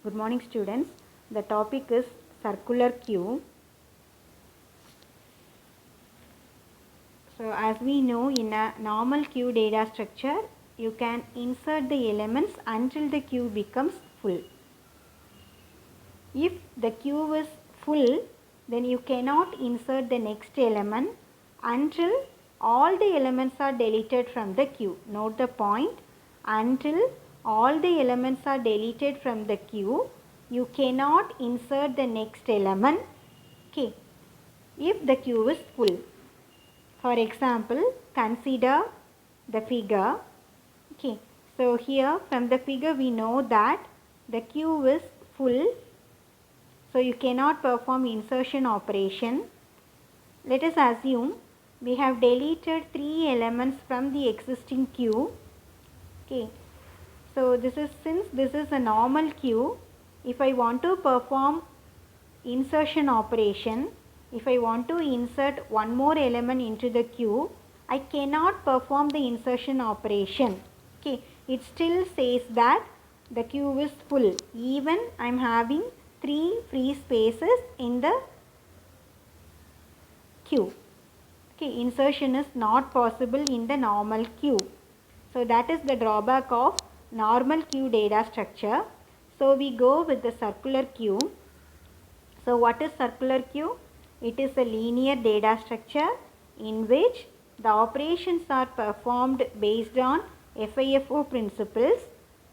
Good morning, students. The topic is circular queue. So as we know, in a normal queue data structure, you can insert the elements until the queue becomes full. If the queue is full, then you cannot insert the next element until all the elements are deleted from the queue. Note the point. Until all the elements are deleted from the queue, you cannot insert the next element. Okay. If the queue is full. For example, consider the figure. Okay. So here from the figure we know that the queue is full. So you cannot perform insertion operation. Let us assume we have deleted 3 elements from the existing queue. Okay. So since this is a normal queue, if I want to perform insertion operation, if I want to insert one more element into the queue, I cannot perform the insertion operation. Okay. It still says that the queue is full even I am having 3 free spaces in the queue. Okay, insertion is not possible in the normal queue. So that is the drawback of normal queue data structure. So we go with the circular queue. So what is circular queue? It is a linear data structure in which the operations are performed based on FIFO principles,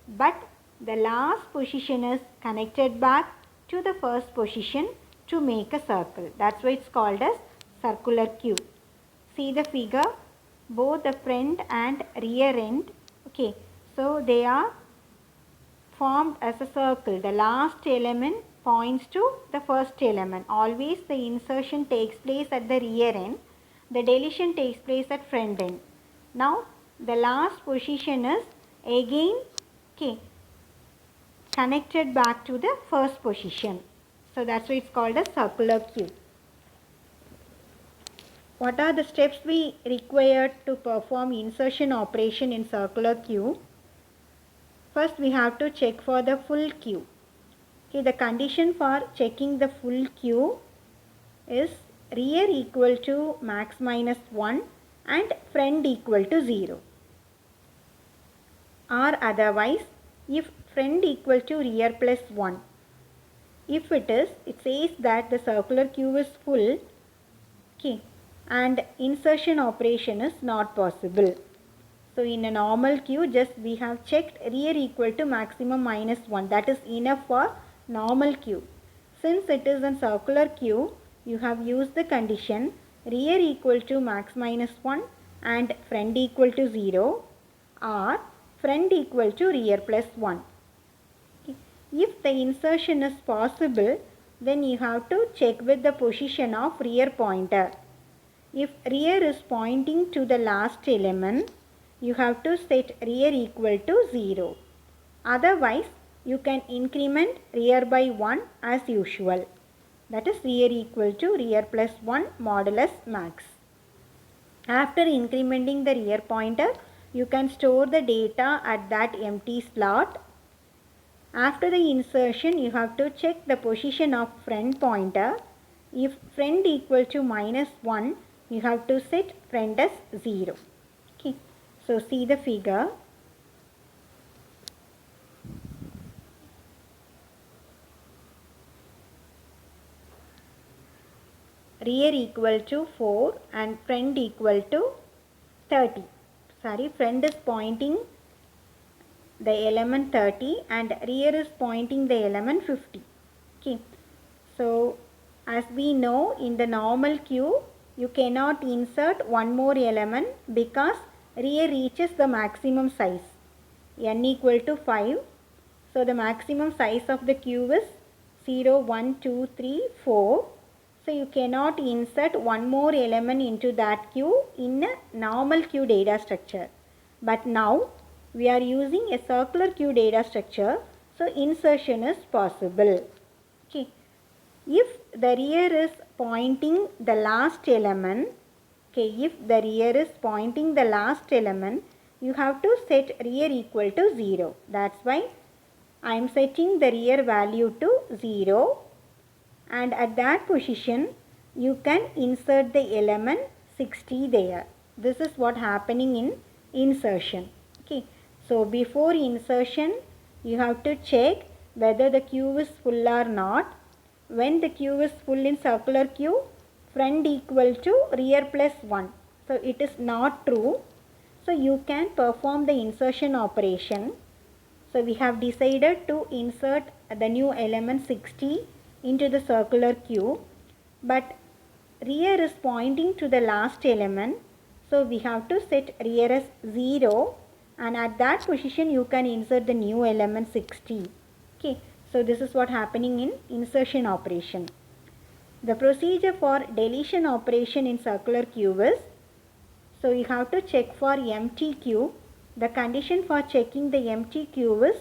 but the last position is connected back to the first position to make a circle. That's why it's called as circular queue. See the figure, both the front and rear end. Okay, so they are formed as a circle. The last element points to the first element. Always the insertion takes place at the rear end. The deletion takes place at front end. Now the last position is again connected back to the first position. So that's why it's called a circular queue. What are the steps we require to perform insertion operation in circular queue? First we have to check for the full queue. Okay, the condition for checking the full queue is rear equal to max minus 1 and front equal to 0. Or otherwise, if front equal to rear plus 1. If it says that the circular queue is full, okay, and insertion operation is not possible. So in a normal queue, just we have checked rear equal to maximum minus 1. That is enough for normal queue. Since it is a circular queue, you have used the condition rear equal to max minus 1 and front equal to 0 or front equal to rear plus 1. If the insertion is possible, then you have to check with the position of rear pointer. If rear is pointing to the last element, you have to set rear equal to 0. Otherwise, you can increment rear by 1 as usual. That is rear equal to rear plus 1 modulus max. After incrementing the rear pointer, you can store the data at that empty slot. After the insertion, you have to check the position of front pointer. If front equal to minus 1, you have to set front as 0. Okay. So see the figure. Rear equal to 4 and front equal to 30. Sorry, front is pointing the element 30 and rear is pointing the element 50. Okay. So as we know, in the normal queue, you cannot insert one more element because rear reaches the maximum size, n equal to 5. So the maximum size of the queue is 0, 1, 2, 3, 4. So you cannot insert one more element into that queue in a normal queue data structure. But now we are using a circular queue data structure, so insertion is possible. Okay. If the rear is pointing the last element, if the rear is pointing the last element, you have to set rear equal to 0. That's why I am setting the rear value to 0, and at that position you can insert the element 60 there. This is what happening in insertion. Okay, so before insertion you have to check whether the queue is full or not. When the queue is full in circular queue, front equal to rear plus 1. So it is not true. So you can perform the insertion operation. So we have decided to insert the new element 60 into the circular queue, but rear is pointing to the last element. So we have to set rear as 0, and at that position you can insert the new element 60. Okay, so this is what happening in insertion operation. The procedure for deletion operation in circular queue is, so you have to check for empty queue. The condition for checking the empty queue is,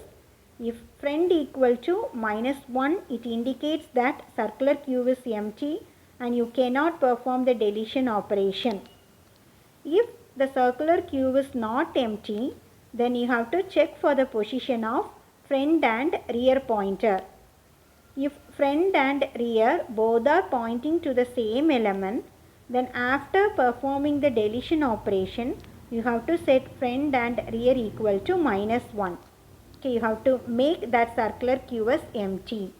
if friend equal to -1, it indicates that circular queue is empty and you cannot perform the deletion operation. If the circular queue is not empty, then you have to check for the position of front and rear pointer. If front and rear both are pointing to the same element, then after performing the deletion operation, you have to set front and rear equal to -1. Okay, you have to make that circular queue as empty.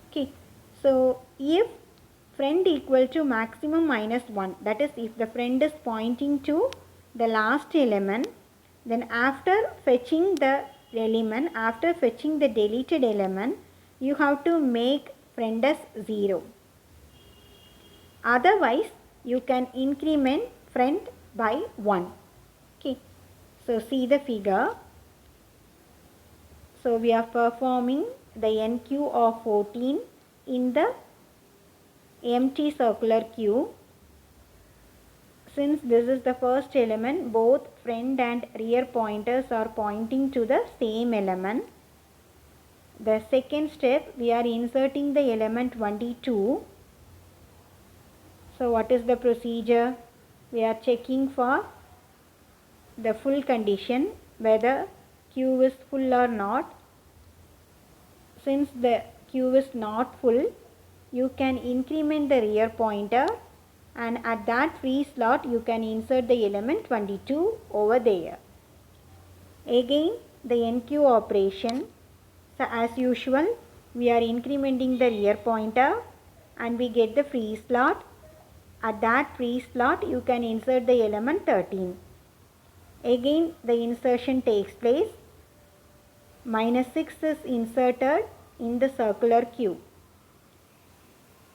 Okay, so if front equal to maximum -1, that is if the front is pointing to the last element, then after fetching the element, after fetching the deleted element, you have to make front as 0. Otherwise, you can increment front by 1. Okay, so see the figure. So we are performing the NQ of 14 in the empty circular queue. Since this is the first element, both front and rear pointers are pointing to the same element. The second step, we are inserting the element 22. So what is the procedure? We are checking for the full condition, whether queue is full or not. Since the queue is not full, you can increment the rear pointer, and at that free slot you can insert the element 22 over there. Again the NQ operation. So as usual, we are incrementing the rear pointer and we get the free slot. At that free slot you can insert the element 13. Again the insertion takes place. -6 is inserted in the circular queue.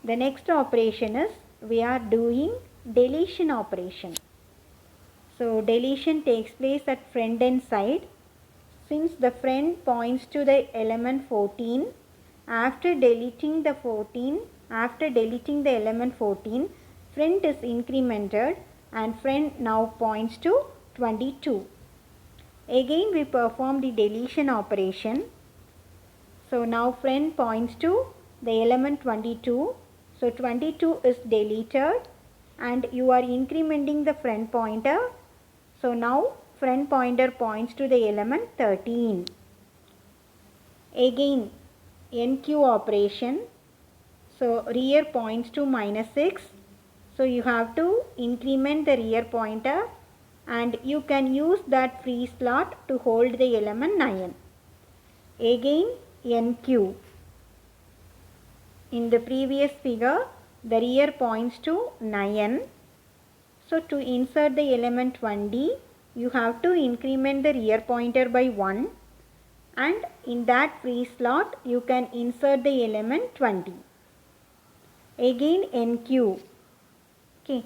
The next operation is, we are doing deletion operation. So deletion takes place at front end side. Since the front points to the element 14, after deleting the element 14, front is incremented and front now points to 22. Again we perform the deletion operation. So now front points to the element 22. So 22 is deleted and you are incrementing the front pointer. So now front pointer points to the element 13. Again NQ operation. So rear points to -6. So you have to increment the rear pointer and you can use that free slot to hold the element 9. Again NQ. In the previous figure, the rear points to 9. So to insert the element 20, you have to increment the rear pointer by 1, and in that free slot you can insert the element 20. Again NQ. Okay,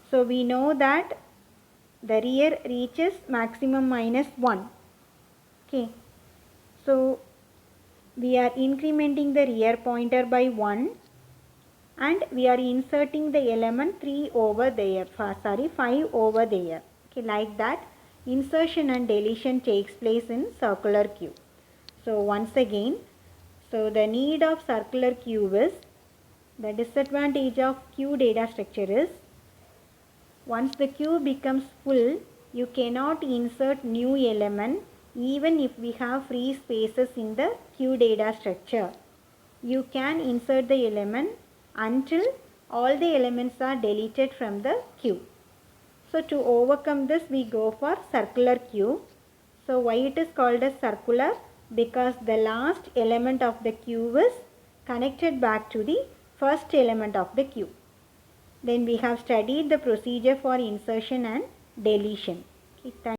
so we know that the rear reaches maximum -1. Okay, so we are incrementing the rear pointer by 1 and we are inserting the element 5 over there. Okay, like that insertion and deletion takes place in circular queue. So once again, so the need of circular queue is, the disadvantage of queue data structure is, once the queue becomes full, you cannot insert new element even if we have free spaces in the queue data structure, you can insert the element until all the elements are deleted from the queue. So to overcome this, we go for circular queue. So why it is called as circular? Because the last element of the queue is connected back to the first element of the queue. Then we have studied the procedure for insertion and deletion. Okay,